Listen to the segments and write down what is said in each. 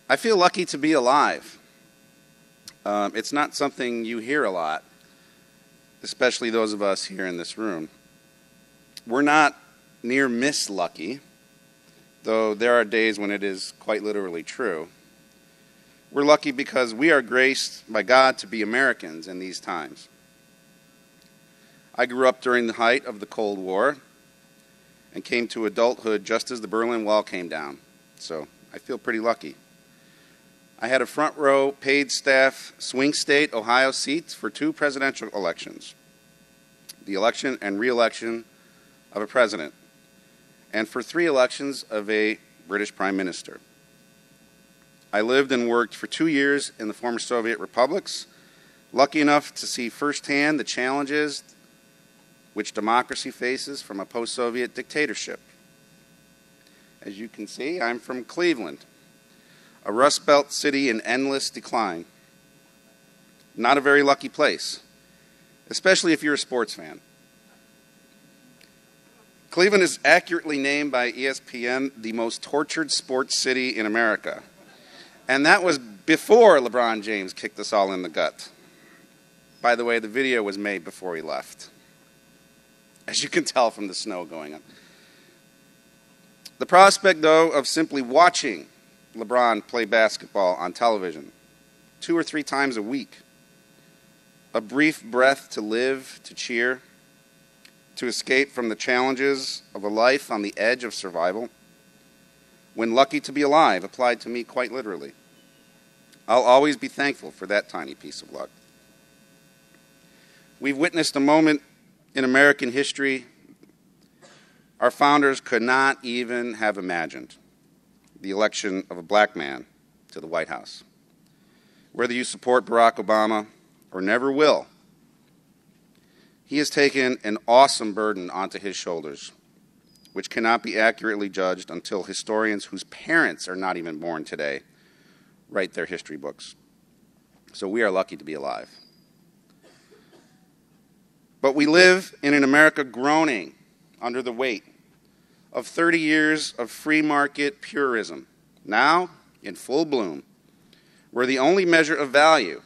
I feel lucky to be alive. It's not something you hear a lot, especially those of us here in this room. We're not near miss lucky, though there are days when it is quite literally true. We're lucky because we are graced by God to be Americans in these times. I grew up during the height of the Cold War and came to adulthood just as the Berlin Wall came down, so I feel pretty lucky. I had a front row, paid staff, swing state Ohio seats for 2 presidential elections, the election and re-election of a president, and for 3 elections of a British Prime Minister. I lived and worked for 2 years in the former Soviet republics, lucky enough to see firsthand the challenges which democracy faces from a post-Soviet dictatorship. As you can see, I'm from Cleveland, a Rust Belt city in endless decline. Not a very lucky place, especially if you're a sports fan. Cleveland is accurately named by ESPN the most tortured sports city in America. And that was before LeBron James kicked us all in the gut. By the way, the video was made before he left, as you can tell from the snow going up. The prospect, though, of simply watching LeBron play basketball on television 2 or 3 times a week, a brief breath to live, to cheer, to escape from the challenges of a life on the edge of survival, when lucky to be alive applied to me quite literally. I'll always be thankful for that tiny piece of luck. We've witnessed a moment in American history our founders could not even have imagined: the election of a black man to the White House. Whether you support Barack Obama or never will, he has taken an awesome burden onto his shoulders, which cannot be accurately judged until historians whose parents are not even born today write their history books. So we are lucky to be alive. But we live in an America groaning under the weight of 30 years of free market purism, now in full bloom, where the only measure of value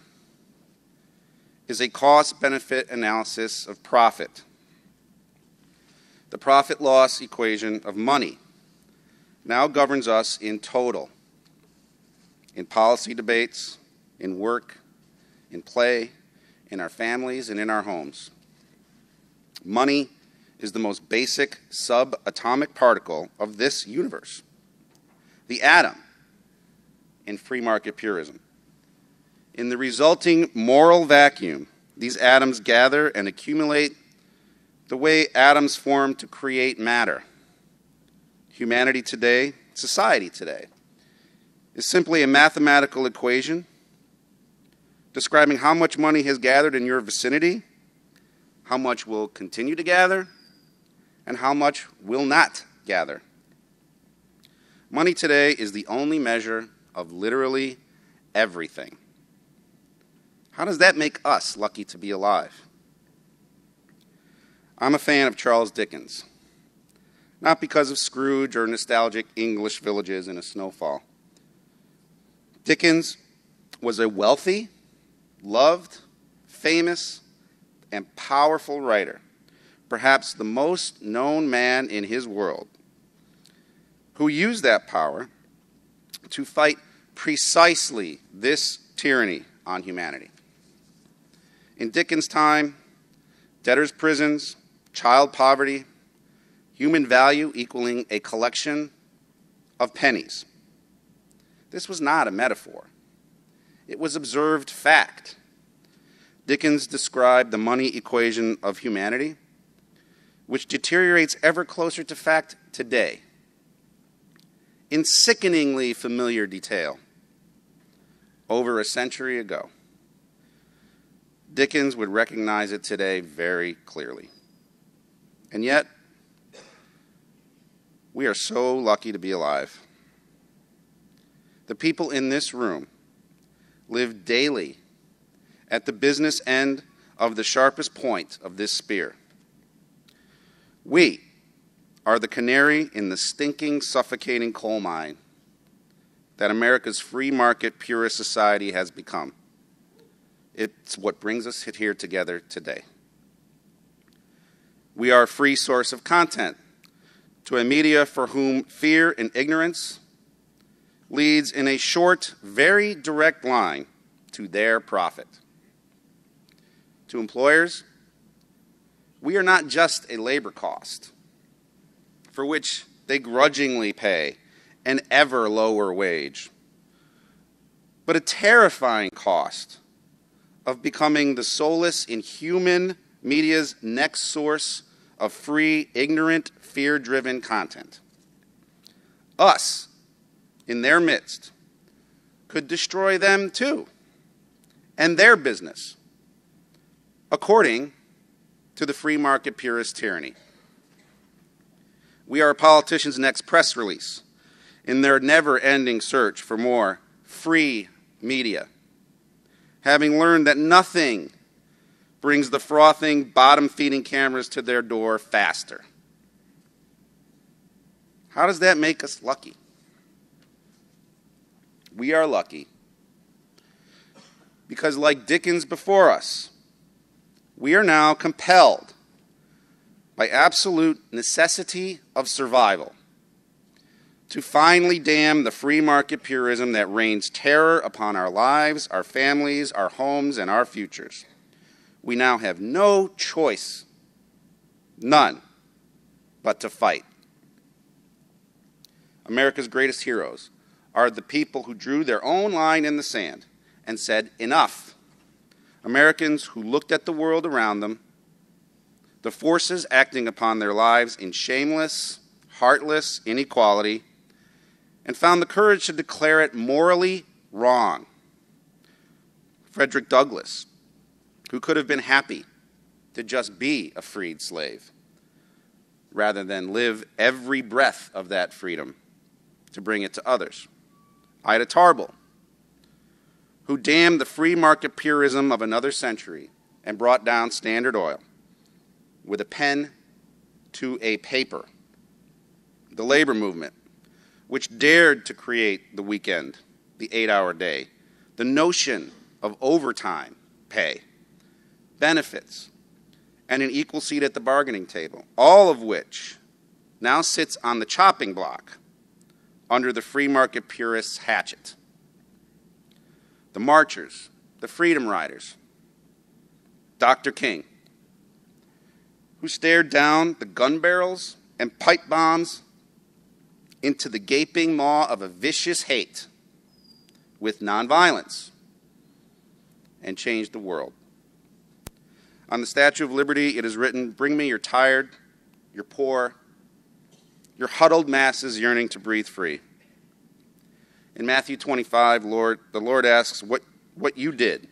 is a cost-benefit analysis of profit. The profit-loss equation of money now governs us in total, in policy debates, in work, in play, in our families, and in our homes. Money is the most basic subatomic particle of this universe, the atom in free market purism. In the resulting moral vacuum, these atoms gather and accumulate the way atoms form to create matter. Humanity today, society today, is simply a mathematical equation describing how much money has gathered in your vicinity, how much will continue to gather, and how much will not gather. Money today is the only measure of literally everything. How does that make us lucky to be alive? I'm a fan of Charles Dickens, not because of Scrooge or nostalgic English villages in a snowfall. Dickens was a wealthy, loved, famous, and powerful writer, perhaps the most known man in his world, who used that power to fight precisely this tyranny on humanity. In Dickens' time, debtors' prisons, child poverty, human value equaling a collection of pennies. This was not a metaphor. It was observed fact. Dickens described the money equation of humanity, which deteriorates ever closer to fact today, in sickeningly familiar detail, over a century ago. Dickens would recognize it today very clearly. And yet, we are so lucky to be alive. The people in this room live daily at the business end of the sharpest point of this spear. We are the canary in the stinking, suffocating coal mine that America's free market purist society has become. It's what brings us here together today. We are a free source of content to a media for whom fear and ignorance leads in a short, very direct line to their profit. To employers, we are not just a labor cost for which they grudgingly pay an ever lower wage, but a terrifying cost of becoming the solace in human media's next source of free, ignorant, fear-driven content. Us, in their midst, could destroy them too, and their business, according to the free market purist tyranny. We are a politician's next press release in their never-ending search for more free media, having learned that nothing brings the frothing, bottom-feeding cameras to their door faster. How does that make us lucky? We are lucky because, like Dickens before us, we are now compelled by absolute necessity of survival to finally damn the free market purism that rains terror upon our lives, our families, our homes, and our futures. We now have no choice, none, but to fight. America's greatest heroes are the people who drew their own line in the sand and said, enough. Americans who looked at the world around them, the forces acting upon their lives in shameless, heartless inequality, and found the courage to declare it morally wrong. Frederick Douglass, who could have been happy to just be a freed slave, rather than live every breath of that freedom to bring it to others. Ida Tarbell, who damned the free market purism of another century and brought down Standard Oil with a pen to a paper. The labor movement, which dared to create the weekend, the 8-hour day, the notion of overtime pay, benefits, and an equal seat at the bargaining table, all of which now sits on the chopping block under the free market purists' hatchet. The marchers, the freedom riders, Dr. King, who stared down the gun barrels and pipe bombs into the gaping maw of a vicious hate with nonviolence and changed the world. On the Statue of Liberty, it is written, "Bring me your tired, your poor, your huddled masses yearning to breathe free." In Matthew 25, the Lord asks what you did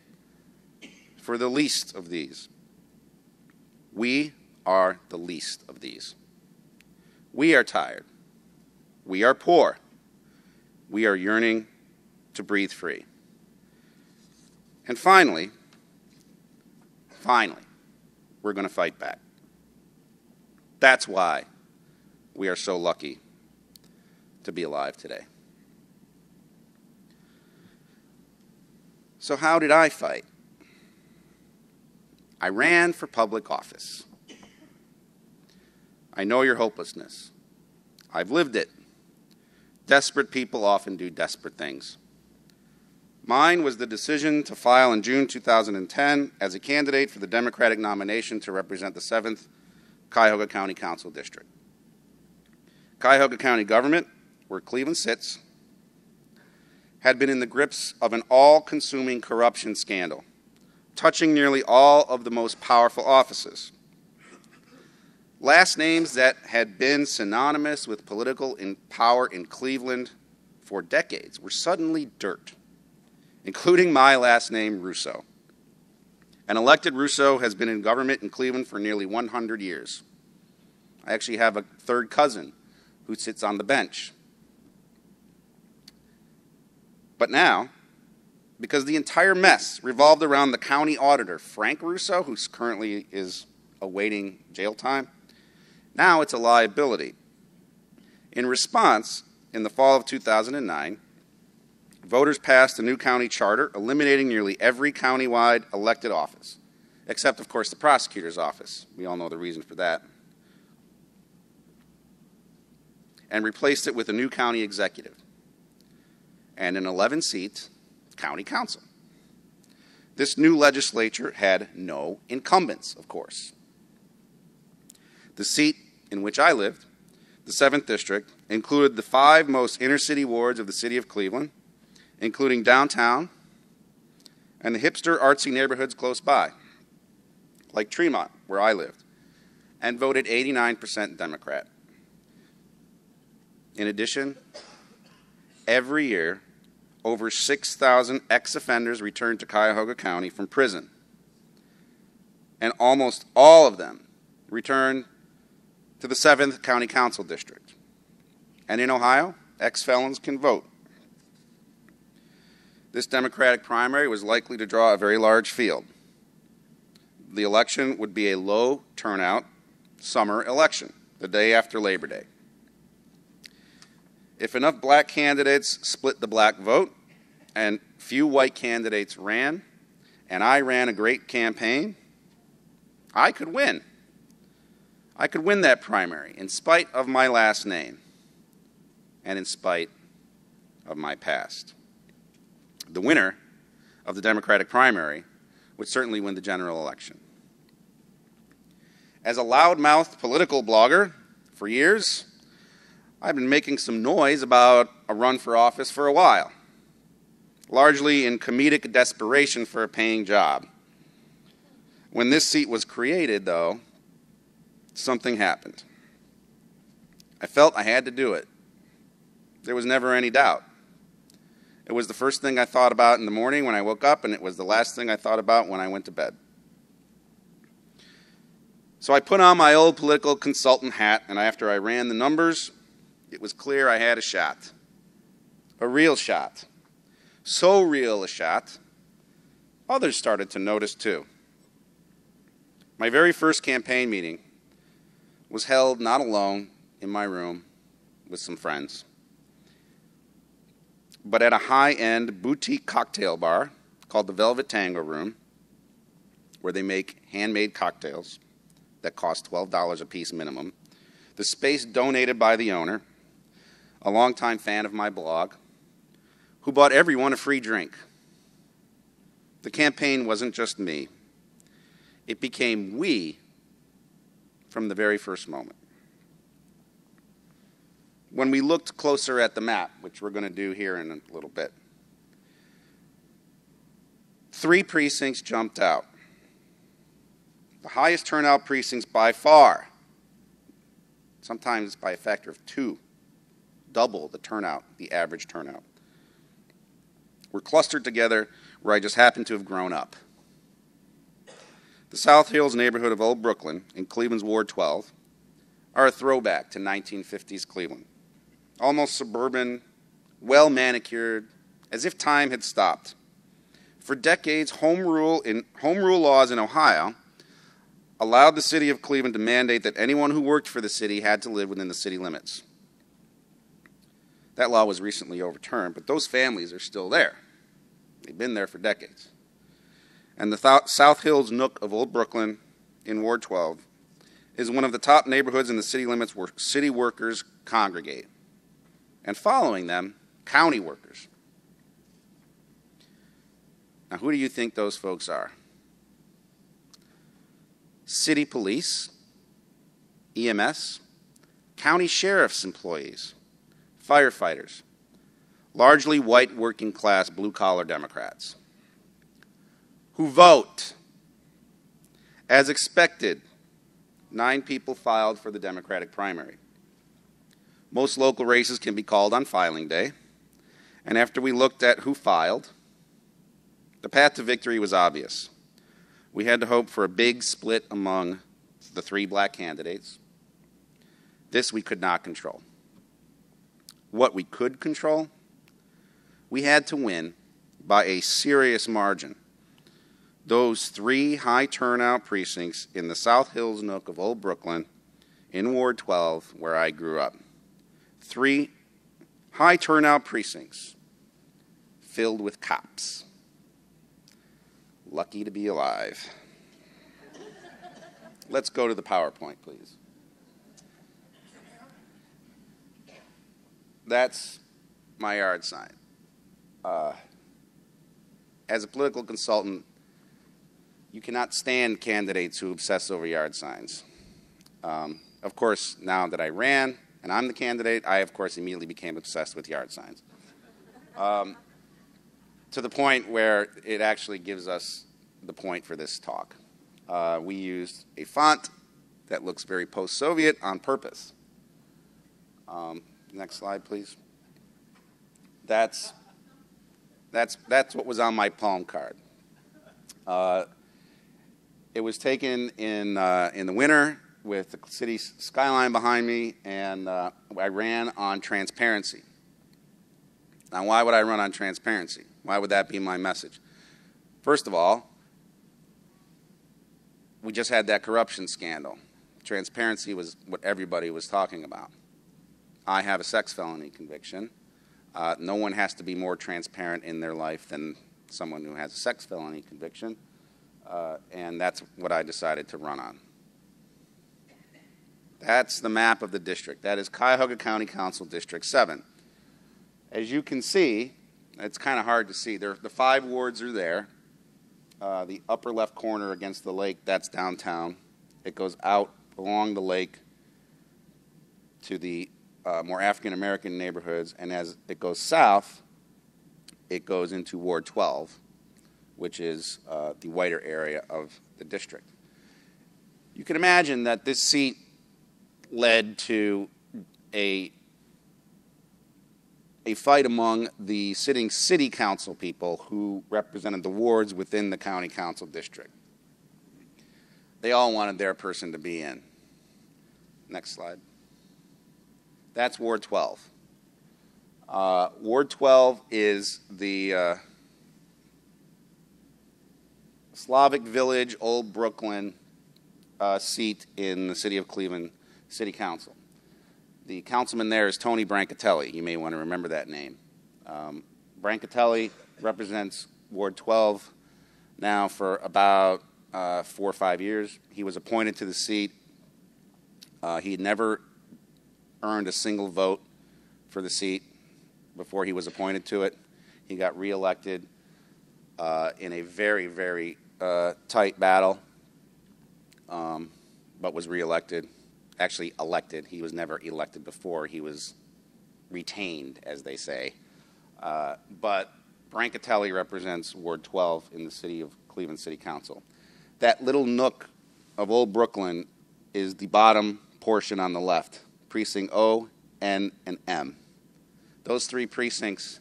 for the least of these. We are the least of these. We are tired. We are poor. We are yearning to breathe free. And finally, we're going to fight back. That's why we are so lucky to be alive today. So how did I fight? I ran for public office. I know your hopelessness. I've lived it. Desperate people often do desperate things. Mine was the decision to file in June 2010 as a candidate for the Democratic nomination to represent the 7th Cuyahoga County Council District. Cuyahoga County government, where Cleveland sits, had been in the grips of an all-consuming corruption scandal, touching nearly all of the most powerful offices. Last names that had been synonymous with political power in Cleveland for decades were suddenly dirt, including my last name, Russo. An elected Russo has been in government in Cleveland for nearly 100 years. I actually have a third cousin who sits on the bench. But now, because the entire mess revolved around the county auditor, Frank Russo, who currently is awaiting jail time, now it's a liability. In response, in the fall of 2009, voters passed a new county charter eliminating nearly every countywide elected office, except, of course, the prosecutor's office. We all know the reason for that. And replaced it with a new county executive and an 11-seat county council. This new legislature had no incumbents, of course. The seat in which I lived, the 7th District, included the 5 most inner-city wards of the city of Cleveland, including downtown and the hipster artsy neighborhoods close by, like Tremont, where I lived, and voted 89% Democrat. In addition, every year, over 6,000 ex-offenders returned to Cuyahoga County from prison, and almost all of them returned to the 7th County Council District. And in Ohio, ex-felons can vote. This Democratic primary was likely to draw a very large field. The election would be a low turnout summer election, the day after Labor Day. If enough black candidates split the black vote and few white candidates ran, and I ran a great campaign, I could win. I could win that primary in spite of my last name and in spite of my past. The winner of the Democratic primary would certainly win the general election. As a loudmouthed political blogger for years, I've been making some noise about a run for office for a while, largely in comedic desperation for a paying job. When this seat was created, though, something happened. I felt I had to do it. There was never any doubt. It was the first thing I thought about in the morning when I woke up, and it was the last thing I thought about when I went to bed. So I put on my old political consultant hat, and after I ran the numbers, it was clear I had a shot. A real shot. So real a shot, others started to notice too. My very first campaign meeting was held not alone in my room with some friends, but at a high-end boutique cocktail bar called the Velvet Tango Room, where they make handmade cocktails that cost $12 a piece minimum. The space donated by the owner, a longtime fan of my blog, who bought everyone a free drink. The campaign wasn't just me. It became we from the very first moment. When we looked closer at the map, which we're going to do here in a little bit, 3 precincts jumped out. The highest turnout precincts by far, sometimes by a factor of 2, double the turnout, the average turnout, were clustered together where I just happened to have grown up. The South Hills neighborhood of Old Brooklyn in Cleveland's Ward 12 are a throwback to 1950s Cleveland. Almost suburban, well-manicured, as if time had stopped. For decades, home rule laws in Ohio allowed the city of Cleveland to mandate that anyone who worked for the city had to live within the city limits. That law was recently overturned, but those families are still there. They've been there for decades. And the South Hills nook of Old Brooklyn in Ward 12 is one of the top neighborhoods in the city limits where city workers congregate. And following them, county workers. Now, who do you think those folks are? City police, EMS, county sheriff's employees, firefighters, largely white working-class blue-collar Democrats, who vote. As expected, 9 people filed for the Democratic primary. Most local races can be called on filing day, and after we looked at who filed, the path to victory was obvious. We had to hope for a big split among the 3 black candidates. This we could not control. What we could control, we had to win by a serious margin those 3 high turnout precincts in the South Hills nook of Old Brooklyn in Ward 12, where I grew up. 3 high turnout precincts, filled with cops. Lucky to be alive. Let's go to the PowerPoint, please. That's my yard sign. As a political consultant, you cannot stand candidates who obsess over yard signs. Of course, now that I ran and I'm the candidate, I, of course, immediately became obsessed with yard signs. To the point where it actually gives us the point for this talk. We used a font that looks very post-Soviet on purpose. Next slide, please. That's what was on my palm card. It was taken in the winter with the city skyline behind me, and I ran on transparency. Now, why would I run on transparency? Why would that be my message? First of all, we just had that corruption scandal. Transparency was what everybody was talking about. I have a sex felony conviction. No one has to be more transparent in their life than someone who has a sex felony conviction, and that's what I decided to run on. That's the map of the district. That is Cuyahoga County Council District 7. As you can see, it's kind of hard to see. The 5 wards are there. The upper left corner against the lake, that's downtown. It goes out along the lake to the more African-American neighborhoods, and as it goes south, it goes into Ward 12, which is the whiter area of the district. You can imagine that this seat led to a fight among the sitting city council people who represented the wards within the county council district. They all wanted their person to be in. Next slide. That's Ward 12. Ward 12 is the Slavic Village, Old Brooklyn seat in the city of Cleveland City Council. The councilman there is Tony Brancatelli. You may want to remember that name. Brancatelli represents Ward 12 now for about 4 or 5 years. He was appointed to the seat. He had never earned a single vote for the seat before he was appointed to it. He got reelected in a very, very tight battle, but was reelected. Actually elected. He was never elected before. He was retained, as they say. But Brancatelli represents Ward 12 in the city of Cleveland City Council. That little nook of Old Brooklyn is the bottom portion on the left, precinct O, N, and M. Those 3 precincts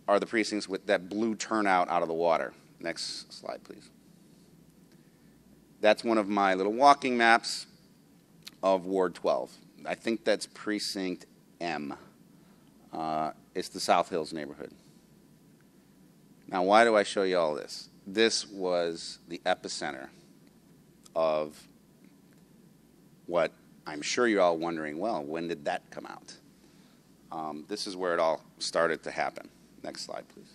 are the precincts with that blue turnout out of the water. Next slide, please. That's one of my little walking maps of Ward 12. I think that's precinct M. It's the South Hills neighborhood. Now, why do I show you all this? This was the epicenter of what I'm sure you're all wondering, well, when did that come out? This is where it all started to happen. Next slide, please.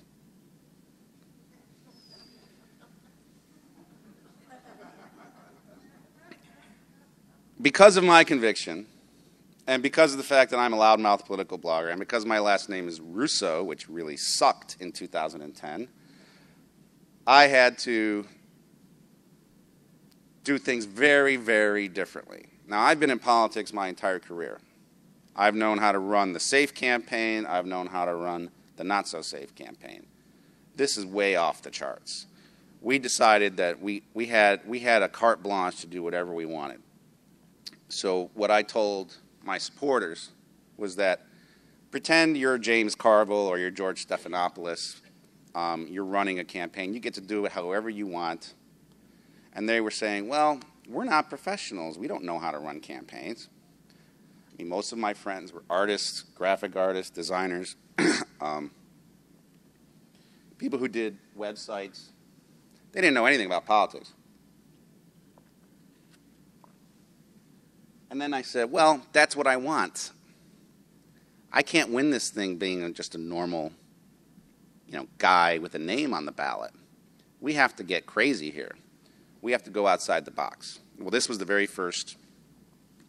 Because of my conviction, and because of the fact that I'm a loudmouth political blogger, and because my last name is Russo, which really sucked in 2010, I had to do things very, very differently. Now, I've been in politics my entire career. I've known how to run the safe campaign. I've known how to run the not-so-safe campaign. This is way off the charts. We decided that we had a carte blanche to do whatever we wanted. So what I told my supporters was that pretend you're James Carville or you're George Stephanopoulos. You're running a campaign. You get to do it however you want. And they were saying, well, we're not professionals. We don't know how to run campaigns. I mean, most of my friends were artists, graphic artists, designers, people who did websites. They didn't know anything about politics. And then I said, well, that's what I want. I can't win this thing being just a normal, guy with a name on the ballot. We have to get crazy here. We have to go outside the box. Well, this was the very first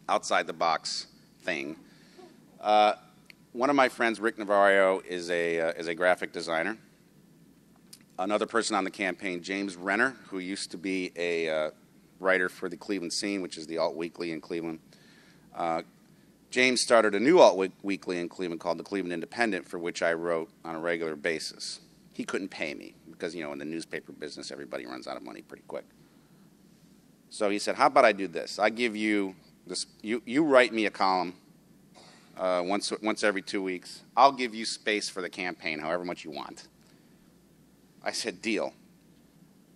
outside the box thing. One of my friends, Rick Navarro, is a graphic designer. Another person on the campaign, James Renner, who used to be a writer for the Cleveland Scene, which is the alt weekly in Cleveland. James started a new alt weekly in Cleveland called the Cleveland Independent, for which I wrote on a regular basis. He couldn't pay me because, in the newspaper business, everybody runs out of money pretty quick. So he said, how about I do this? I give you this. You write me a column once every 2 weeks. I'll give you space for the campaign, however much you want. I said, deal.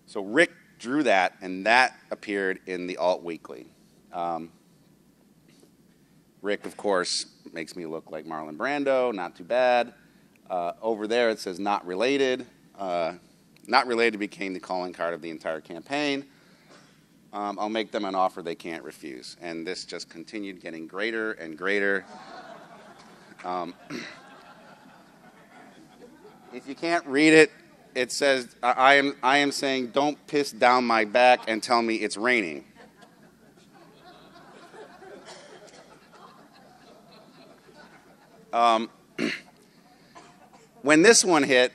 So Rick drew that, and that appeared in the alt weekly. Rick, of course, makes me look like Marlon Brando, not too bad. Over there it says not related. Not related became the calling card of the entire campaign. I'll make them an offer they can't refuse. And this just continued getting greater and greater. If you can't read it, it says, I am saying, don't piss down my back and tell me it's raining. When this one hit,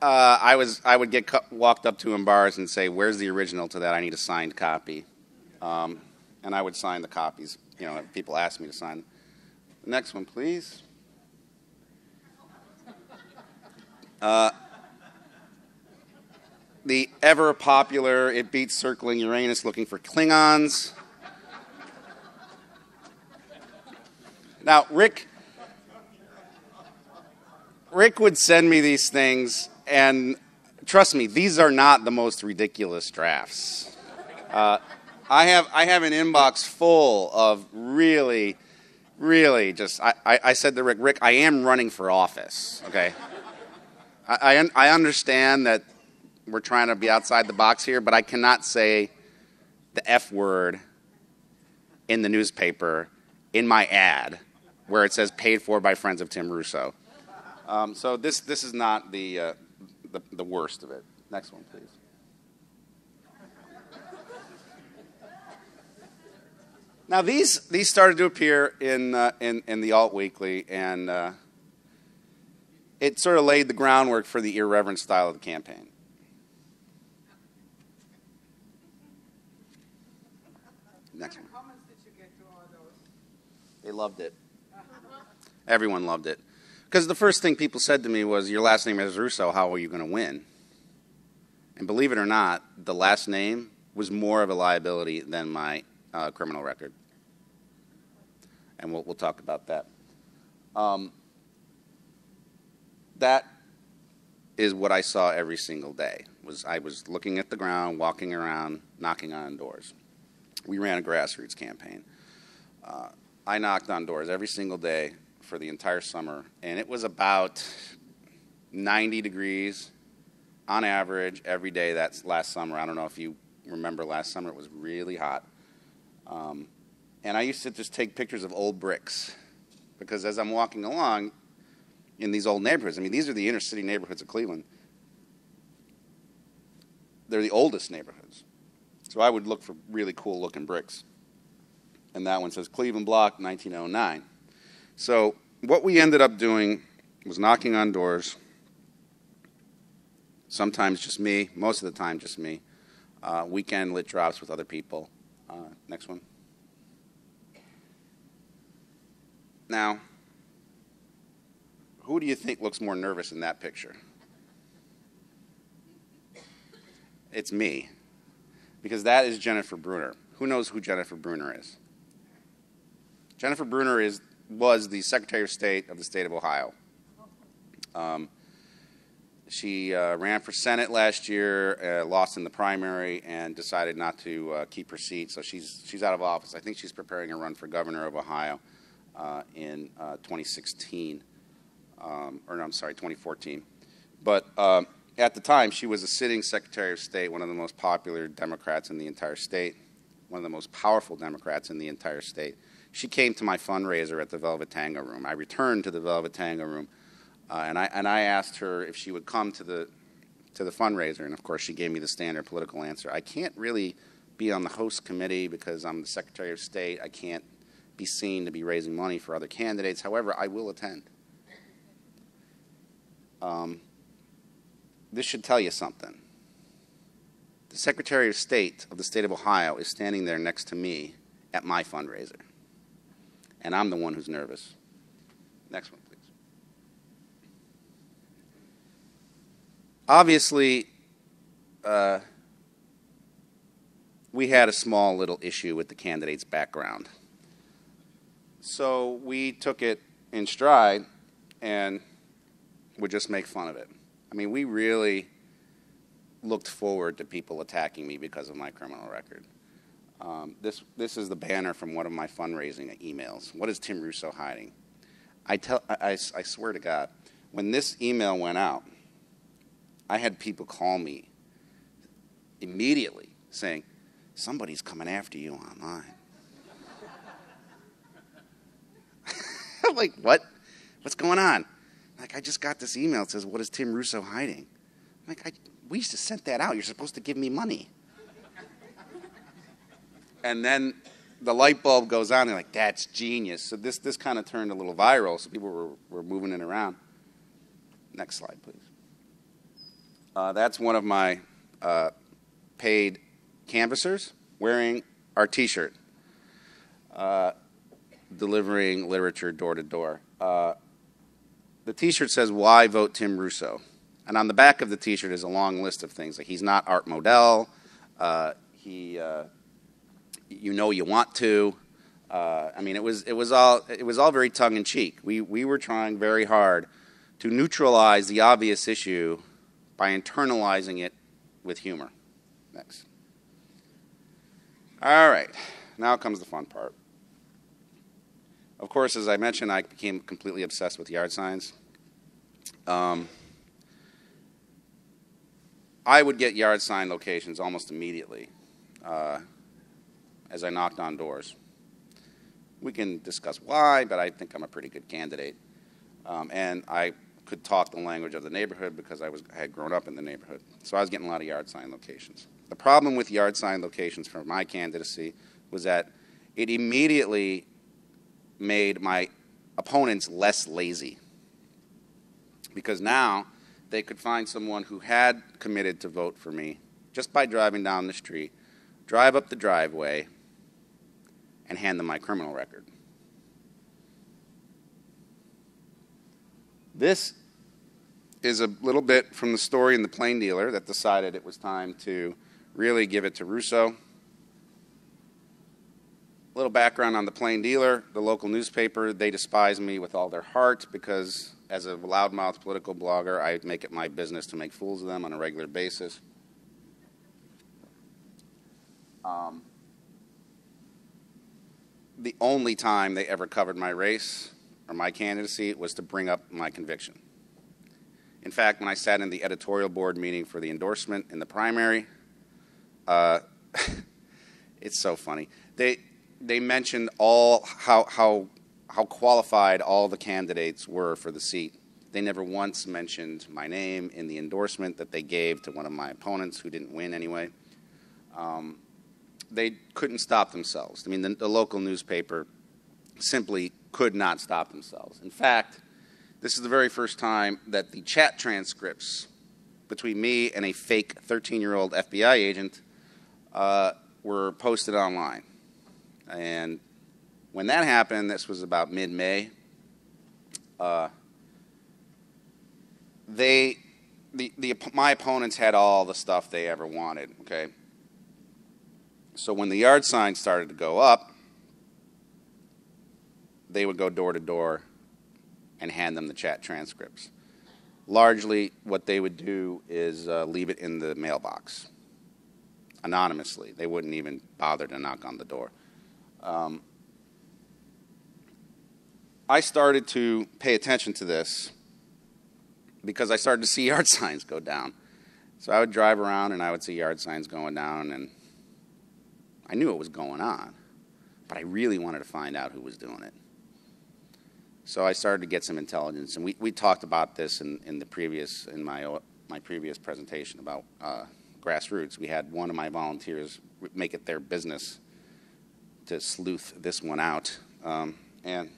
I would get walked up to in bars and say, where's the original to that? I need a signed copy. And I would sign the copies. People ask me to sign them. The next one, please. The ever popular, it beats circling Uranus looking for Klingons. Now, Rick would send me these things, and trust me, these are not the most ridiculous drafts. I have an inbox full of really just, I said to Rick, I am running for office, okay? I understand that we're trying to be outside the box here, but I cannot say the F word in the newspaper in my ad where it says paid for by friends of Tim Russo. So this is not the worst of it. Next one, please. Now these started to appear in the alt weekly, and it sort of laid the groundwork for the irreverent style of the campaign. Next one. What comments did you get to all those? They loved it. Everyone loved it. Because the first thing people said to me was, your last name is Russo, how are you going to win? And believe it or not, the last name was more of a liability than my criminal record. And we'll talk about that. That is what I saw every single day. I was looking at the ground, walking around, knocking on doors. We ran a grassroots campaign. I knocked on doors every single day for the entire summer, and it was about 90 degrees on average every day. That's last summer. I don't know if you remember last summer. It was really hot. And I used to just take pictures of old bricks, because as I'm walking along in these old neighborhoods, I mean, these are the inner city neighborhoods of Cleveland. They're the oldest neighborhoods. So I would look for really cool looking bricks. And that one says Cleveland Block, 1909. So what we ended up doing was knocking on doors, sometimes just me, most of the time just me, weekend lit drops with other people. Next one. Now, who do you think looks more nervous in that picture? It's me. Because that is Jennifer Brunner. Who knows who Jennifer Brunner is? Jennifer Brunner was the Secretary of State of the state of Ohio. She ran for Senate last year, lost in the primary, and decided not to keep her seat. So she's out of office. I think she's preparing a run for governor of Ohio in 2016. Or no, I'm sorry, 2014. But at the time, she was a sitting Secretary of State, one of the most popular Democrats in the entire state, one of the most powerful Democrats in the entire state. She came to my fundraiser at the Velvet Tango Room. I returned to the Velvet Tango Room, and I asked her if she would come to the fundraiser, and of course she gave me the standard political answer. I can't really be on the host committee because I'm the Secretary of State. I can't be seen to be raising money for other candidates. However, I will attend. This should tell you something. The Secretary of State of the state of Ohio is standing there next to me at my fundraiser. And I'm the one who's nervous. Next one, please. Obviously, we had a small little issue with the candidate's background. So we took it in stride and would just make fun of it. I mean, we really looked forward to people attacking me because of my criminal record. This is the banner from one of my fundraising emails. What is Tim Russo hiding? I swear to God, when this email went out, I had people call me immediately saying, somebody's coming after you online. I'm like, what? What's going on? Like, I just got this email that says, what is Tim Russo hiding? I'm like, we used to send that out. You're supposed to give me money. And then the light bulb goes on. They're like, that's genius. So this kind of turned a little viral, so people were moving it around. Next slide, please. That's one of my paid canvassers wearing our T-shirt, delivering literature door to door. The T-shirt says, why vote Tim Russo? And on the back of the T-shirt is a long list of things. Like, he's not Art Modell. You know you want to. I mean, it was all very tongue in cheek. We were trying very hard to neutralize the obvious issue by internalizing it with humor. Next. All right, now comes the fun part. Of course, as I mentioned, I became completely obsessed with yard signs. I would get yard sign locations almost immediately as I knocked on doors. We can discuss why, but I think I'm a pretty good candidate. And I could talk the language of the neighborhood because I had grown up in the neighborhood. So I was getting a lot of yard sign locations. The problem with yard sign locations for my candidacy was that it immediately made my opponents less lazy, because now they could find someone who had committed to vote for me just by driving down the street, drive up the driveway, and hand them my criminal record. This is a little bit from the story in The Plain Dealer that decided it was time to really give it to Russo. A little background on The Plain Dealer, the local newspaper. They despise me with all their heart because as a loudmouth political blogger, I make it my business to make fools of them on a regular basis. The only time they ever covered my race or my candidacy was to bring up my conviction. In fact, when I sat in the editorial board meeting for the endorsement in the primary, it's so funny. They mentioned all how qualified all the candidates were for the seat. They never once mentioned my name in the endorsement that they gave to one of my opponents who didn't win anyway. They couldn't stop themselves. I mean, the local newspaper simply could not stop themselves. In fact, this is the very first time that the chat transcripts between me and a fake 13-year-old FBI agent were posted online. And when that happened, this was about mid-May, my opponents had all the stuff they ever wanted, okay? So when the yard signs started to go up, they would go door to door and hand them the chat transcripts. Largely, what they would do is leave it in the mailbox anonymously. They wouldn't even bother to knock on the door. I started to pay attention to this because I started to see yard signs go down. So I would drive around and I would see yard signs going down, and I knew what was going on. but I really wanted to find out who was doing it. So I started to get some intelligence, and we talked about this in my previous presentation about grassroots. We had one of my volunteers make it their business to sleuth this one out, and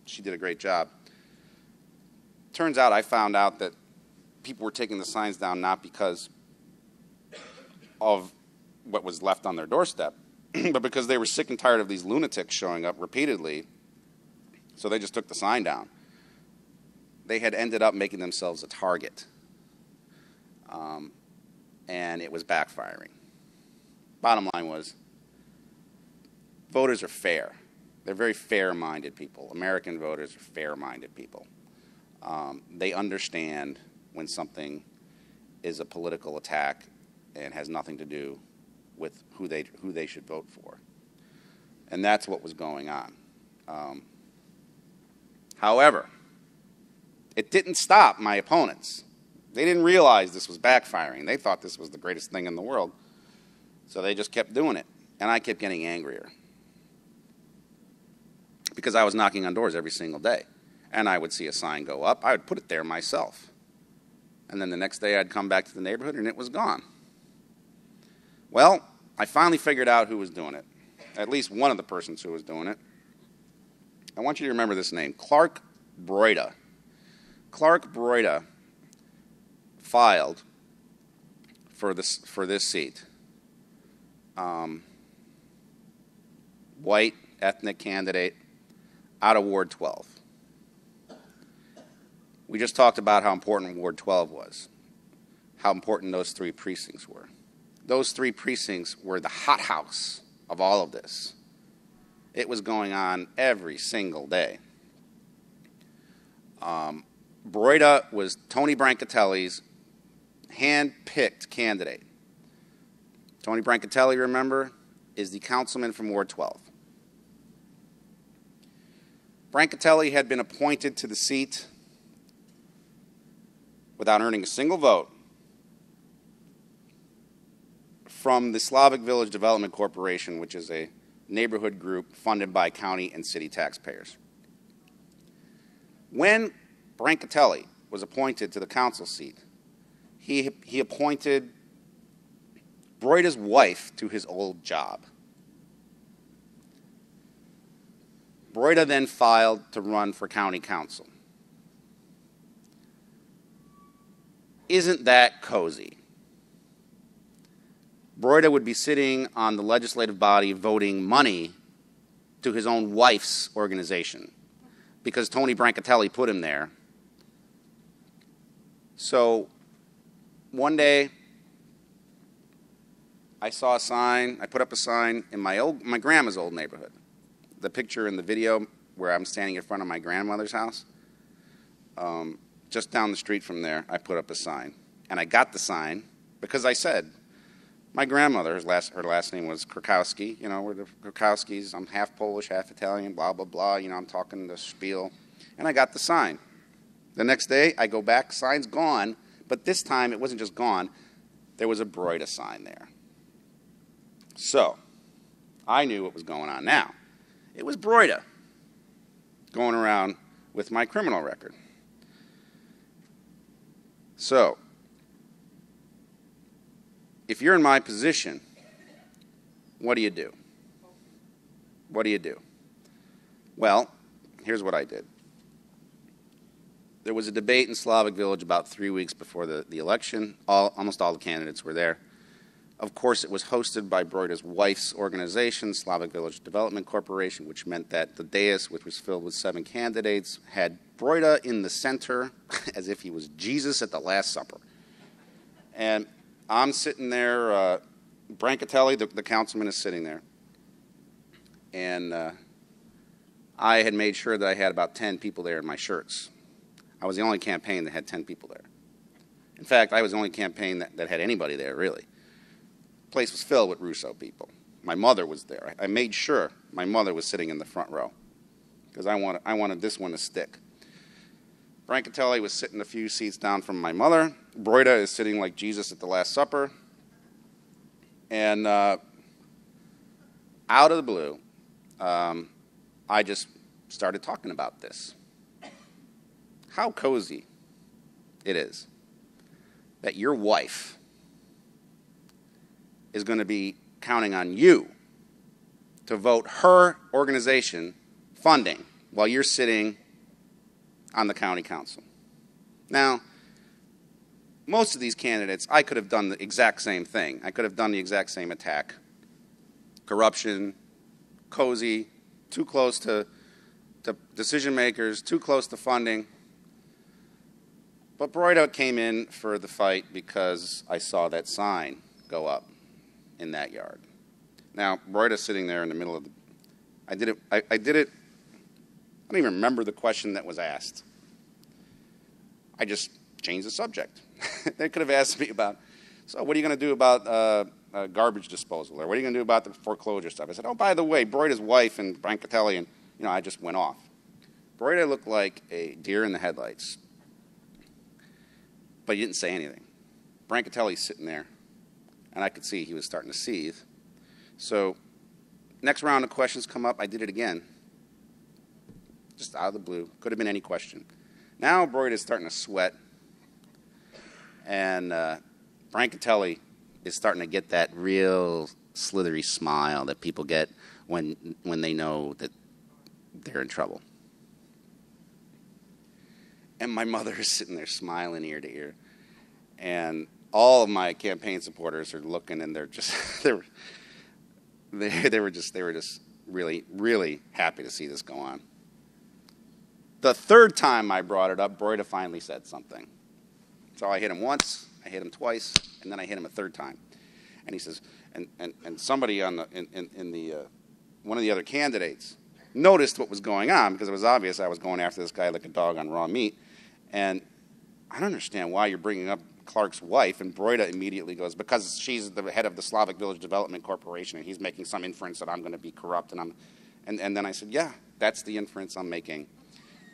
she did a great job. Turns out I found out that people were taking the signs down not because of what was left on their doorstep, but because they were sick and tired of these lunatics showing up repeatedly, so they just took the sign down. They had ended up making themselves a target, and it was backfiring. Bottom line was, voters are fair. They're very fair-minded people. American voters are fair-minded people. They understand when something is a political attack and has nothing to do with who they should vote for. And that's what was going on. However, it didn't stop my opponents. They didn't realize this was backfiring. They thought this was the greatest thing in the world. So they just kept doing it. And I kept getting angrier, because I was knocking on doors every single day. And I would see a sign go up. I would put it there myself. And then the next day I'd come back to the neighborhood and it was gone. Well, I finally figured out who was doing it. At least one of the persons who was doing it. I want you to remember this name, Clark Broida. Clark Broida filed for this seat. White, ethnic candidate out of Ward 12. We just talked about how important Ward 12 was, how important those 3 precincts were. Those 3 precincts were the hothouse of all of this. It was going on every single day. Broida was Tony Brancatelli's hand-picked candidate. Tony Brancatelli, remember, is the councilman from Ward 12. Brancatelli had been appointed to the seat without earning a single vote from the Slavic Village Development Corporation, which is a neighborhood group funded by county and city taxpayers. When Brancatelli was appointed to the council seat, he appointed Broida's wife to his old job. Broida then filed to run for county council. Isn't that cozy? Broida would be sitting on the legislative body voting money to his own wife's organization because Tony Brancatelli put him there. So one day I saw a sign, I put up a sign in my grandma's old neighborhood. The picture in the video where I'm standing in front of my grandmother's house, just down the street from there, I put up a sign. And I got the sign because I said, my grandmother, her last name was Krakowski, you know, we're the Krakowskis, I'm half Polish, half Italian, blah, blah, blah, you know, I'm talking the spiel. And I got the sign. The next day, I go back, sign's gone, but this time it wasn't just gone, there was a Broida sign there. So, I knew what was going on now. It was Broida going around with my criminal record. So, if you're in my position, what do you do? What do you do? Well, here's what I did. There was a debate in Slavic Village about 3 weeks before the election. Almost all the candidates were there. Of course, it was hosted by Broida's wife's organization, Slavic Village Development Corporation, which meant that the dais, which was filled with 7 candidates, had Broida in the center as if he was Jesus at the Last Supper. And I'm sitting there, Brancatelli, the councilman, is sitting there. And I had made sure that I had about 10 people there in my shirts. I was the only campaign that had 10 people there. In fact, I was the only campaign that had anybody there, really. The place was filled with Russo people. My mother was there. I made sure my mother was sitting in the front row because I wanted this one to stick. Brancatelli was sitting a few seats down from my mother. Broida is sitting like Jesus at the Last Supper. And out of the blue, I just started talking about this. How cozy it is that your wife is going to be counting on you to vote her organization funding while you're sitting on the county council. Now, most of these candidates, I could have done the exact same thing. I could have done the exact same attack. Corruption, cozy, too close to decision makers, too close to funding. But Broida came in for the fight because I saw that sign go up in that yard. Now, Broida's sitting there in the middle of the, I did it, I don't even remember the question that was asked. I just changed the subject. They could have asked me about, so what are you going to do about garbage disposal, or what are you going to do about the foreclosure stuff? I said, oh, by the way, Broida's wife and Brancatelli, and I just went off. Broida looked like a deer in the headlights, but he didn't say anything. Brancatelli's sitting there, and I could see he was starting to seethe. So next round of questions come up, I did it again. Just out of the blue. Could have been any question. Now Broida's starting to sweat, and Brancatelli is starting to get that real slithery smile that people get when they know that they're in trouble. And my mother is sitting there smiling ear to ear, and all of my campaign supporters are looking, and they're just they were just really, really happy to see this go on. The third time I brought it up, Broida finally said something. So I hit him once, I hit him twice, and then I hit him a third time. And he says, and somebody on the one of the other candidates noticed what was going on, because it was obvious I was going after this guy like a dog on raw meat. And I don't understand why you're bringing up Clark's wife. And Broida immediately goes, because she's the head of the Slavic Village Development Corporation, and he's making some inference that I'm going to be corrupt. And then I said, yeah, that's the inference I'm making.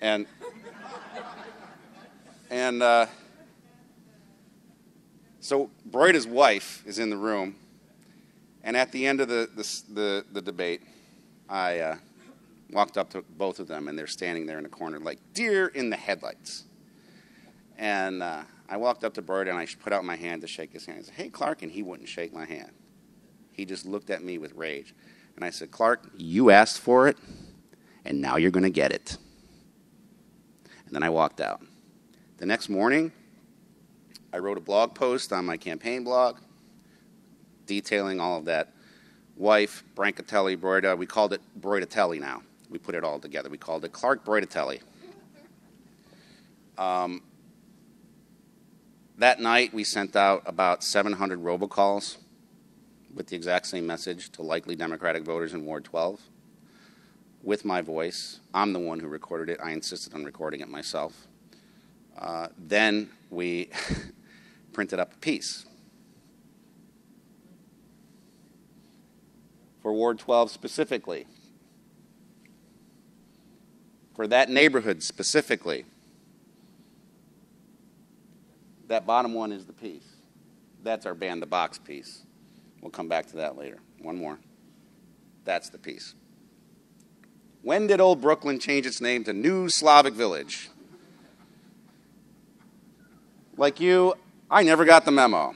And so Broida's wife is in the room, and at the end of the debate, I walked up to both of them, and they're standing there in the corner like deer in the headlights. And I walked up to Broida, and I put out my hand to shake his hand. I said, hey, Clark, and he wouldn't shake my hand. He just looked at me with rage. And I said, Clark, you asked for it, and now you're going to get it. And then I walked out. The next morning, I wrote a blog post on my campaign blog detailing all of that. Wife, Brancatelli, Broida, we called it Broidatelli now. We put it all together. We called it Clark Broidatelli. That night, we sent out about 700 robocalls with the exact same message to likely Democratic voters in Ward 12 with my voice. I'm the one who recorded it. I insisted on recording it myself. Then we printed up a piece for Ward 12 specifically, for that neighborhood specifically. That bottom one is the piece. That's our Ban the Box piece. We'll come back to that later. One more. That's the piece. When did old Brooklyn change its name to New Slavic Village? Like you, I never got the memo.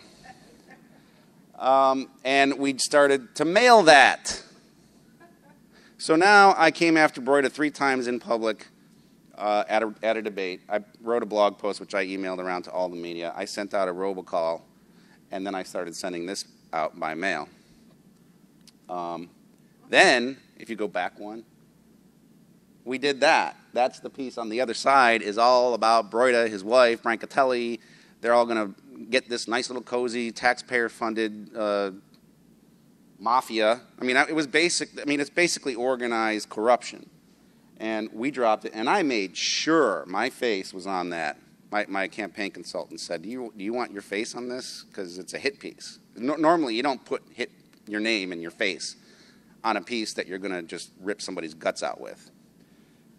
And we started to mail that. So now I came after Broida 3 times in public at a debate. I wrote a blog post, which I emailed around to all the media. I sent out a robocall, and then I started sending this out by mail. Then, if you go back one, we did that. That's the piece on the other side is all about Broida, his wife, Brancatelli. They're all going to get this nice little cozy taxpayer-funded mafia. I mean, it was basic. I mean, it's basically organized corruption. And we dropped it, and I made sure my face was on that. My campaign consultant said, do you want your face on this? Because it's a hit piece. Normally, you don't put your name and your face on a piece that you're going to just rip somebody's guts out with.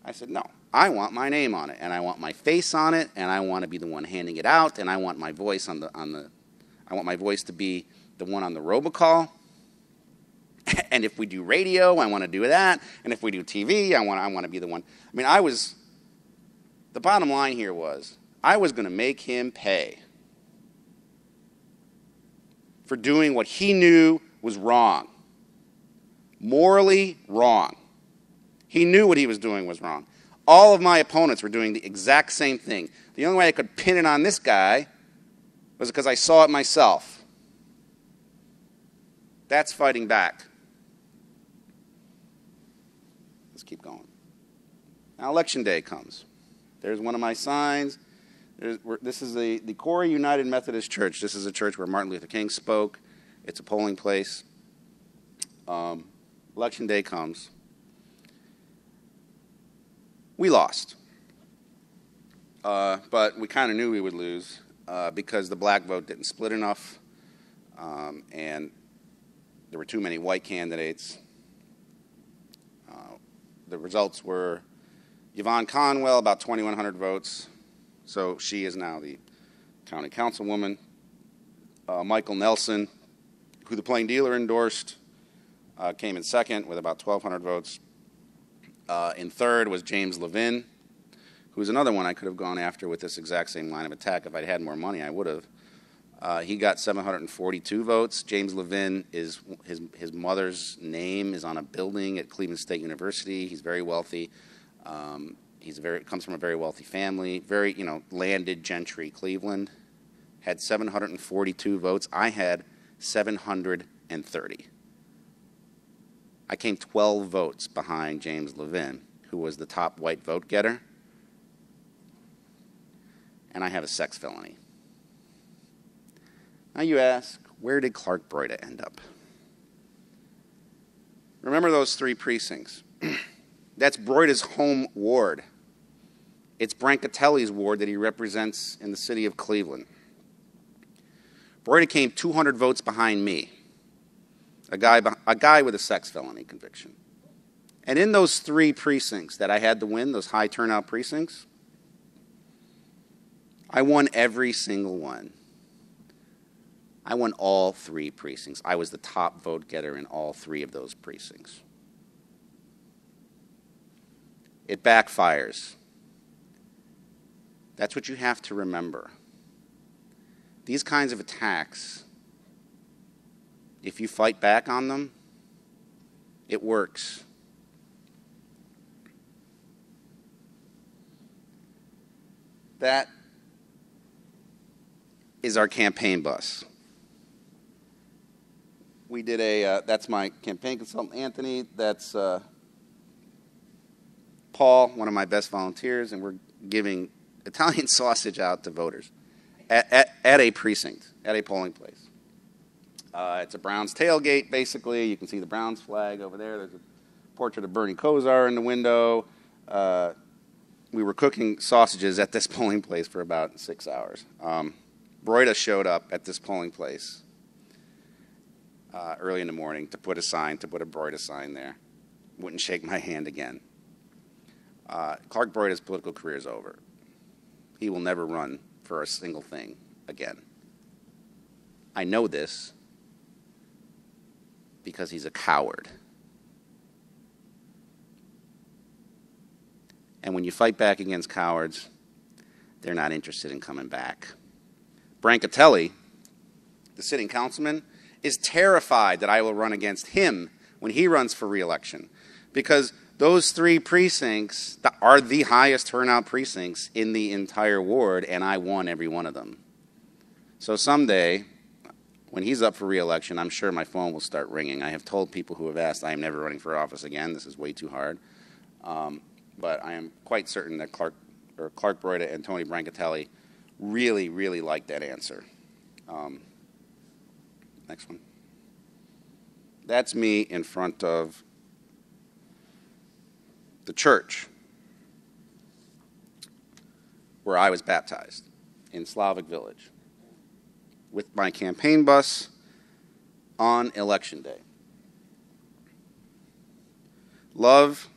I said, no, I want my name on it, and I want my face on it, and I want to be the one handing it out, and I want my voice I want my voice to be the one on the robocall, And if we do radio, I want to do that. And if we do TV, I want to be the one. I mean, the bottom line here was, I was going to make him pay for doing what he knew was wrong. Morally wrong. He knew what he was doing was wrong. All of my opponents were doing the exact same thing. The only way I could pin it on this guy was because I saw it myself. That's fighting back. Let's keep going. Now Election Day comes. There's one of my signs. This is the Corey United Methodist Church. This is a church where Martin Luther King spoke. It's a polling place. Election Day comes. We lost. But we kind of knew we would lose because the black vote didn't split enough, and there were too many white candidates. The results were Yvonne Conwell, about 2,100 votes. So she is now the county councilwoman. Michael Nelson, who the plain dealer endorsed, came in second with about 1,200 votes. In third was James Levin, who's another one I could have gone after with this exact same line of attack. If I'd had more money, I would have. He got 742 votes. James Levin is his mother's name is on a building at Cleveland State University. He's very wealthy. Comes from a very wealthy family. Very, landed gentry. Cleveland had 742 votes. I had 730. I came 12 votes behind James Levin, who was the top white vote getter, and I have a sex felony. Now you ask, where did Clark Broida end up? Remember those 3 precincts. That's Broida's home ward. It's Brancatelli's ward that he represents in the city of Cleveland. Broida came 200 votes behind me, a guy with a sex felony conviction. And in those 3 precincts that I had to win, those high turnout precincts, I won every single one. I won all 3 precincts. I was the top vote getter in all 3 of those precincts. It backfires. That's what you have to remember. These kinds of attacks, if you fight back on them, it works. That is our campaign bus. We did that's my campaign consultant, Anthony. That's Paul, one of my best volunteers, and we're giving Italian sausage out to voters at a precinct, at a polling place. It's a Browns tailgate, basically. You can see the Browns flag over there. There's a portrait of Bernie Kosar in the window. We were cooking sausages at this polling place for about 6 hours. Broida showed up at this polling place early in the morning to put a Broida sign there. Wouldn't shake my hand again. Clark Broida's political career is over. He will never run for a single thing again. I know this because he's a coward. And when you fight back against cowards, they're not interested in coming back. Brancatelli, the sitting councilman, is terrified that I will run against him when he runs for re-election, because those 3 precincts are the highest turnout precincts in the entire ward, and I won every one of them. So someday, when he's up for re-election, I'm sure my phone will start ringing. I have told people who have asked, I am never running for office again. This is way too hard. But I am quite certain that Clark Broida and Tony Brancatelli really, really like that answer. Next one. That's me in front of the church where I was baptized, in Slavic Village, with my campaign bus on Election Day. Love,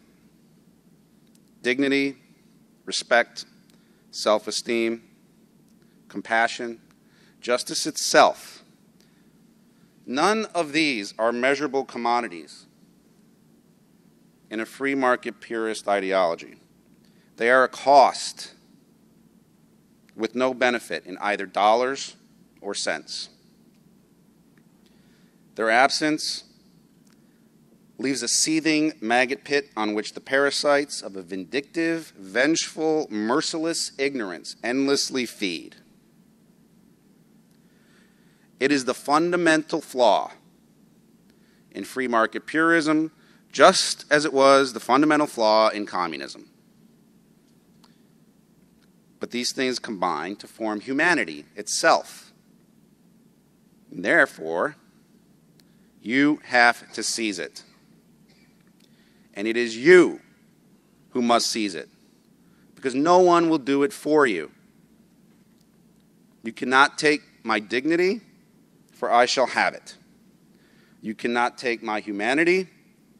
dignity, respect, self-esteem, compassion, justice itself. None of these are measurable commodities in a free market purist ideology. They are a cost with no benefit in either dollars or cents. Their absence leaves a seething maggot pit on which the parasites of a vindictive, vengeful, merciless ignorance endlessly feed. It is the fundamental flaw in free market purism, just as it was the fundamental flaw in communism. But these things combine to form humanity itself. And therefore, you have to seize it. And it is you who must seize it, because no one will do it for you. You cannot take my dignity, for I shall have it. You cannot take my humanity,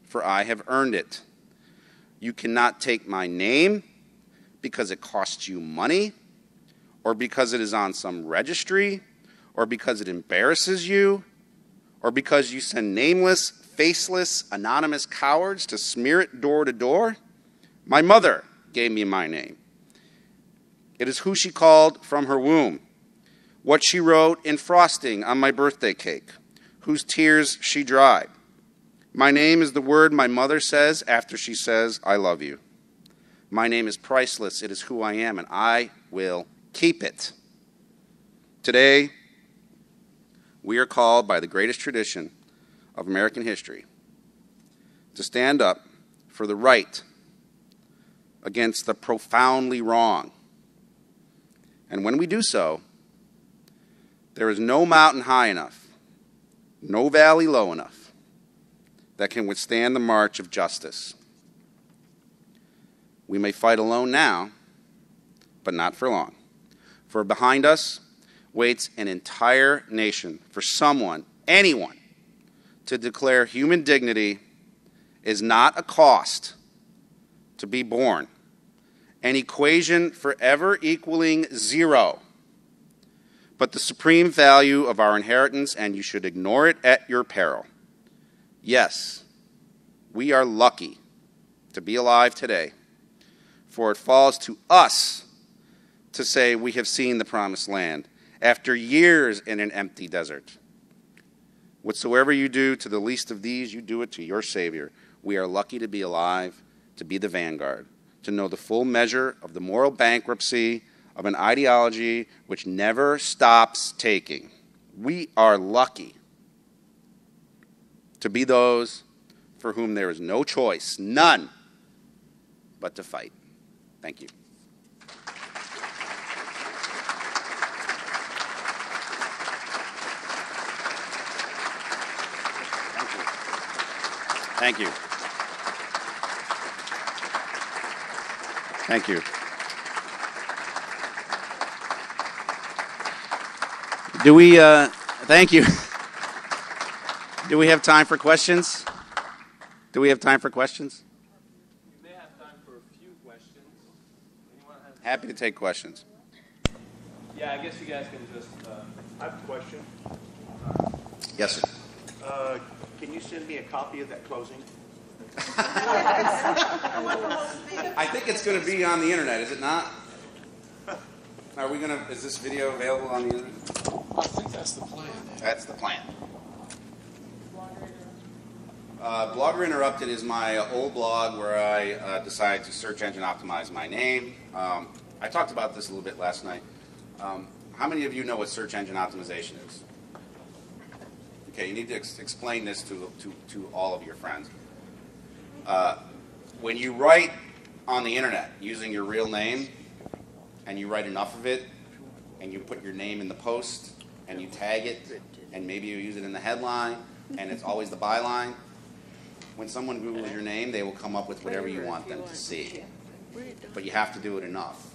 for I have earned it. You cannot take my name because it costs you money, or because it is on some registry, or because it embarrasses you, or because you send nameless, faceless, anonymous cowards to smear it door to door. My mother gave me my name. It is who she called from her womb, what she wrote in frosting on my birthday cake, whose tears she dried. My name is the word my mother says after she says, I love you. My name is priceless. It is who I am, and I will keep it. Today, we are called by the greatest tradition of American history to stand up for the right against the profoundly wrong. And when we do so, there is no mountain high enough, no valley low enough that can withstand the march of justice. We may fight alone now, but not for long. For behind us waits an entire nation for someone, anyone, to declare human dignity is not a cost to be born, an equation forever equaling zero, but the supreme value of our inheritance, and you should ignore it at your peril. Yes, we are lucky to be alive today, for it falls to us to say we have seen the promised land after years in an empty desert. Whatsoever you do to the least of these, you do it to your Savior. We are lucky to be alive, to be the vanguard, to know the full measure of the moral bankruptcy of an ideology which never stops taking. We are lucky to be those for whom there is no choice, none, but to fight. Thank you. Thank you. Thank you. Thank you. Do we have time for questions? Do we have time for questions? We may have time for a few questions. Anyone has Happy to take questions. Yeah, I guess you guys can just... I have a question. Yes, sir. Can you send me a copy of that closing? I think it's going to be on the internet, is it not? Are we going to, is this video available on the internet? I think that's the plan. That's the plan. Blogger Interrupted is my old blog where I decided to search engine optimize my name. I talked about this a little bit last night. How many of you know what search engine optimization is? Okay, you need to explain this to all of your friends. When you write on the internet using your real name, and you write enough of it, and you put your name in the post, and you tag it, and maybe you use it in the headline, and it's always the byline, when someone Googles your name, they will come up with whatever you want them to see. But you have to do it enough.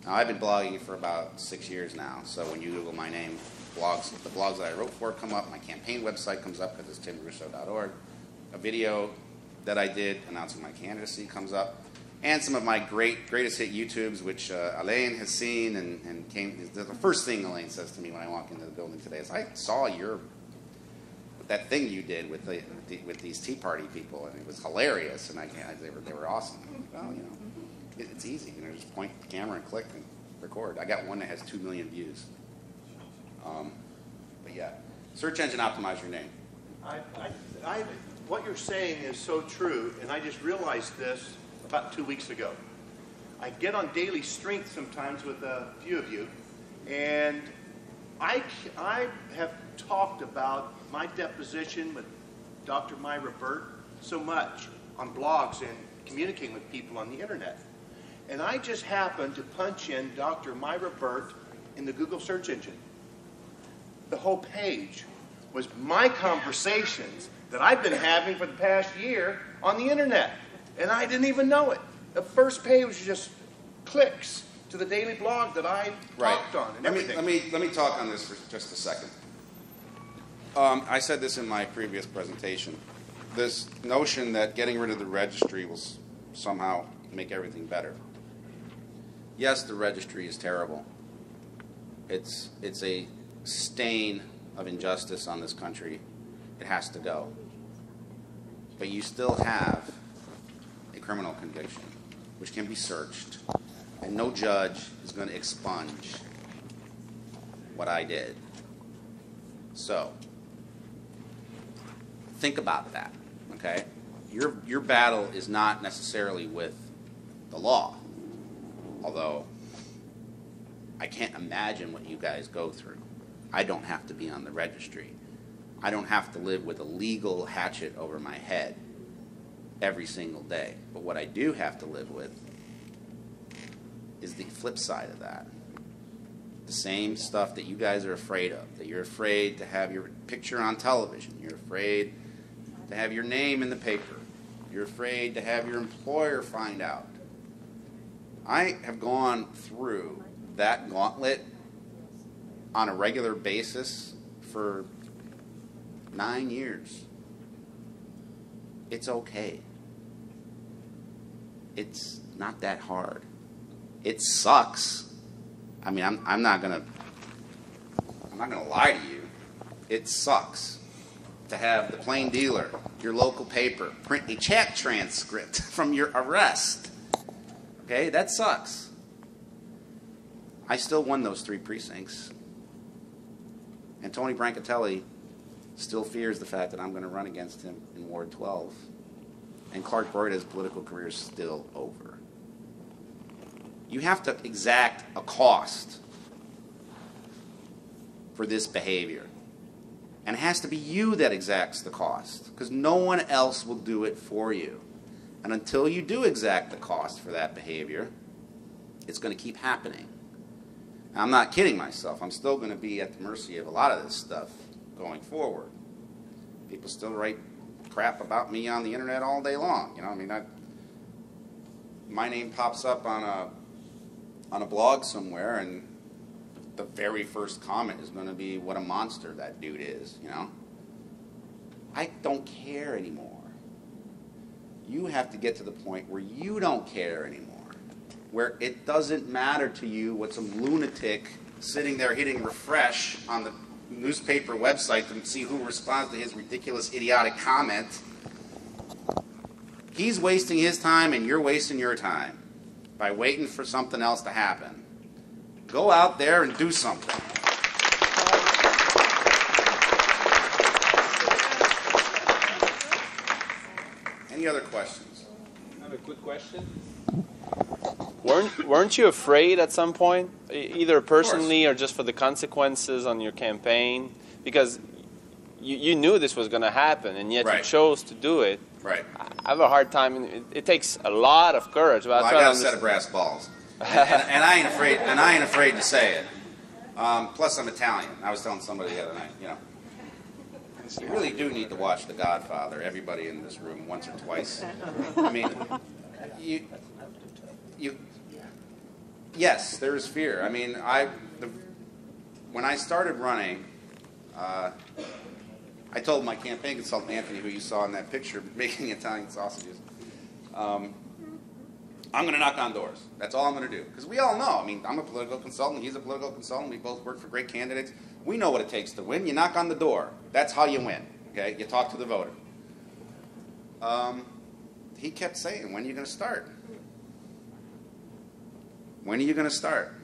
Now, I've been blogging for about 6 years now, so when you Google my name, the blogs that I wrote for come up, my campaign website comes up because it's timrusso.org, a video that I did announcing my candidacy comes up, and some of my greatest hit YouTubes, which Elaine has seen, and came. The first thing Elaine says to me when I walk into the building today is, I saw your that thing you did with with these Tea Party people, and it was hilarious, and they were awesome. Well, you know, it's easy. You know, just point the camera and click and record. I got one that has 2 million views. But yeah, search engine optimize your name. What you're saying is so true, and I just realized this about 2 weeks ago. I get on Daily Strength sometimes with a few of you, and I have talked about my deposition with Dr. Myra Burt so much on blogs and communicating with people on the internet. And I just happened to punch in Dr. Myra Burt in the Google search engine. The whole page was my conversations that I've been having for the past year on the internet. And I didn't even know it. The first page was just clicks to the daily blog that I talked on and everything. Let me talk on this for just a second. I said this in my previous presentation. This notion that getting rid of the registry will somehow make everything better. Yes, the registry is terrible. It's a stain of injustice on this country. It has to go. But you still have a criminal conviction, which can be searched, and no judge is going to expunge what I did. So, think about that, okay? Your battle is not necessarily with the law, although I can't imagine what you guys go through. I don't have to be on the registry. I don't have to live with a legal hatchet over my head every single day. But what I do have to live with is the flip side of that. The same stuff that you guys are afraid of, that you're afraid to have your picture on television, you're afraid to have your name in the paper, you're afraid to have your employer find out. I have gone through that gauntlet on a regular basis for 9 years. It's okay. It's not that hard. It sucks. I mean, I'm not gonna lie to you. It sucks to have the Plain Dealer, your local paper, print a chat transcript from your arrest. Okay, that sucks. I still won those 3 precincts. And Tony Brancatelli still fears the fact that I'm going to run against him in Ward 12. And Clark Broida's political career is still over. You have to exact a cost for this behavior. And it has to be you that exacts the cost, because no one else will do it for you. And until you do exact the cost for that behavior, it's going to keep happening. And I'm not kidding myself. I'm still going to be at the mercy of a lot of this stuff going forward. People still write crap about me on the internet all day long. You know, I mean, my name pops up on a blog somewhere, and the very first comment is going to be what a monster that dude is. You know, I don't care anymore. You have to get to the point where you don't care anymore, where it doesn't matter to you what some lunatic sitting there hitting refresh on the newspaper website to see who responds to his ridiculous, idiotic comment. He's wasting his time and you're wasting your time by waiting for something else to happen. Go out there and do something. Any other questions? I have a quick question. Weren't you afraid at some point, either personally or just for the consequences on your campaign? Because you knew this was going to happen, and yet Right. you chose to do it. Right. I have a hard time. It takes a lot of courage. But Well, I got a set of brass balls, and I ain't afraid. And I ain't afraid to say it. Plus, I'm Italian. I was telling somebody the other night. You know, you really do need to watch The Godfather. Everybody in this room, once or twice. I mean, yes, there is fear. I mean, when I started running, I told my campaign consultant, Anthony, who you saw in that picture, making Italian sausages, I'm going to knock on doors. That's all I'm going to do. Because we all know. I mean, I'm a political consultant. He's a political consultant. We both work for great candidates. We know what it takes to win. You knock on the door. That's how you win. Okay, you talk to the voter. He kept saying, when are you going to start? When are you going to start?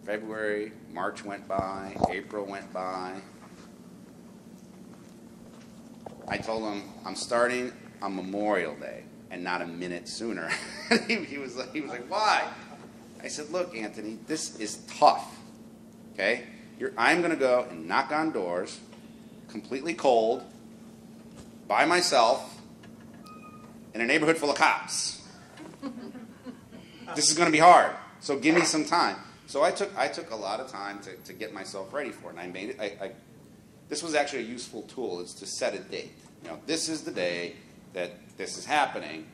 February, March went by, April went by. I told him, I'm starting on Memorial Day and not a minute sooner. he was like, why? I said, look, Anthony, this is tough. Okay? I'm going to go and knock on doors, completely cold, by myself, in a neighborhood full of cops. This is going to be hard, so give me some time. So I took a lot of time to get myself ready for it, and I made it. This was actually a useful tool, is to set a date. You know, this is the day that this is happening.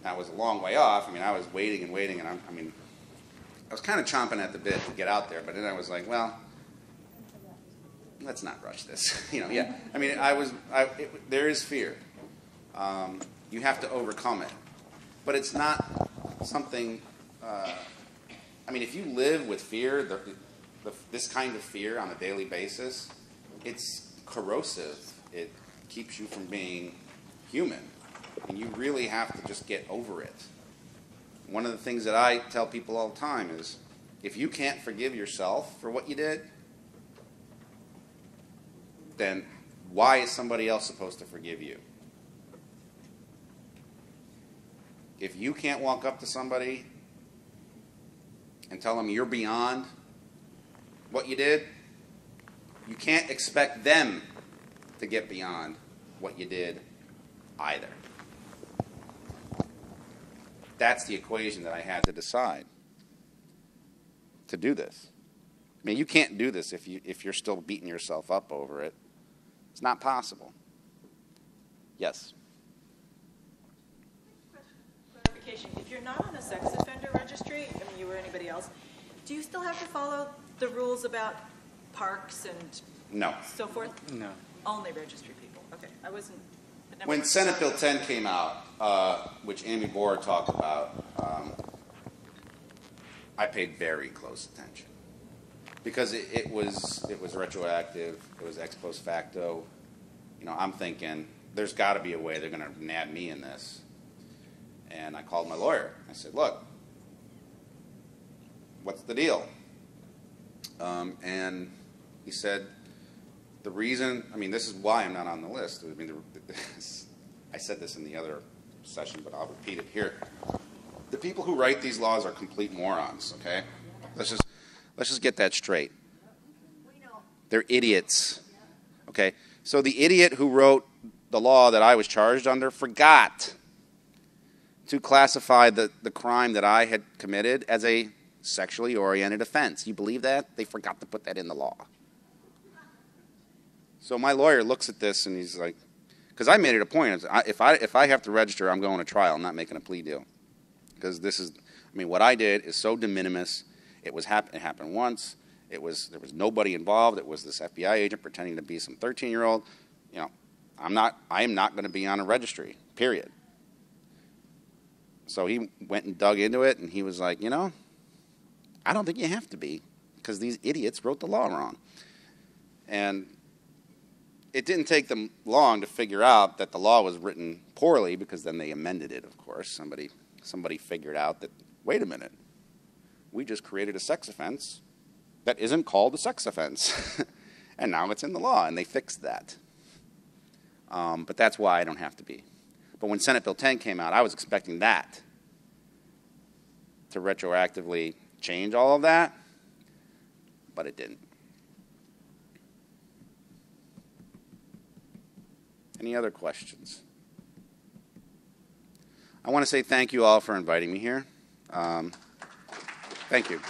That was a long way off. I mean, I was waiting and waiting, and I was kind of chomping at the bit to get out there, but then I was like, well, let's not rush this. You know, yeah. I mean, there is fear. You have to overcome it, but it's not something. I mean, if you live with fear, this kind of fear on a daily basis, it's corrosive. It keeps you from being human, and you really have to just get over it. One of the things that I tell people all the time is, if you can't forgive yourself for what you did, then why is somebody else supposed to forgive you? If you can't walk up to somebody and tell them you're beyond what you did, you can't expect them to get beyond what you did either. That's the equation that I had to decide to do this. I mean, you can't do this if you're still beating yourself up over it. It's not possible. Yes? Clarification. If you're not on a sex offender registry, I mean, you or anybody else, do you still have to follow the rules about parks and No. so forth? No. Only registry people. Okay. I wasn't. When Senate Bill 10 came out, which Amy Boer talked about, I paid very close attention because it was retroactive. It was ex post facto. You know, I'm thinking there's got to be a way they're going to nab me in this. And I called my lawyer. I said, look, what's the deal? And he said, the reason, I mean, this is why I'm not on the list. I mean, I said this in the other session, but I'll repeat it here. The people who write these laws are complete morons, okay? Let's just get that straight. They're idiots, okay? So the idiot who wrote the law that I was charged under forgot to classify the crime that I had committed as a sexually oriented offense. You believe that? They forgot to put that in the law. So my lawyer looks at this and he's like, because I made it a point, if I have to register, I'm going to trial. I'm not making a plea deal. Because this is, I mean, what I did is so de minimis. It happened once. There was nobody involved. It was this FBI agent pretending to be some 13-year-old. You know, I am not going to be on a registry, period. So he went and dug into it, and he was like, you know, I don't think you have to be, because these idiots wrote the law wrong. And it didn't take them long to figure out that the law was written poorly, because then they amended it, of course. Somebody figured out that, wait a minute, we just created a sex offense that isn't called a sex offense. And now it's in the law, and they fixed that. But that's why I don't have to be. But when Senate Bill 10 came out, I was expecting that to retroactively change all of that, but it didn't. Any other questions? I want to say thank you all for inviting me here. Thank you.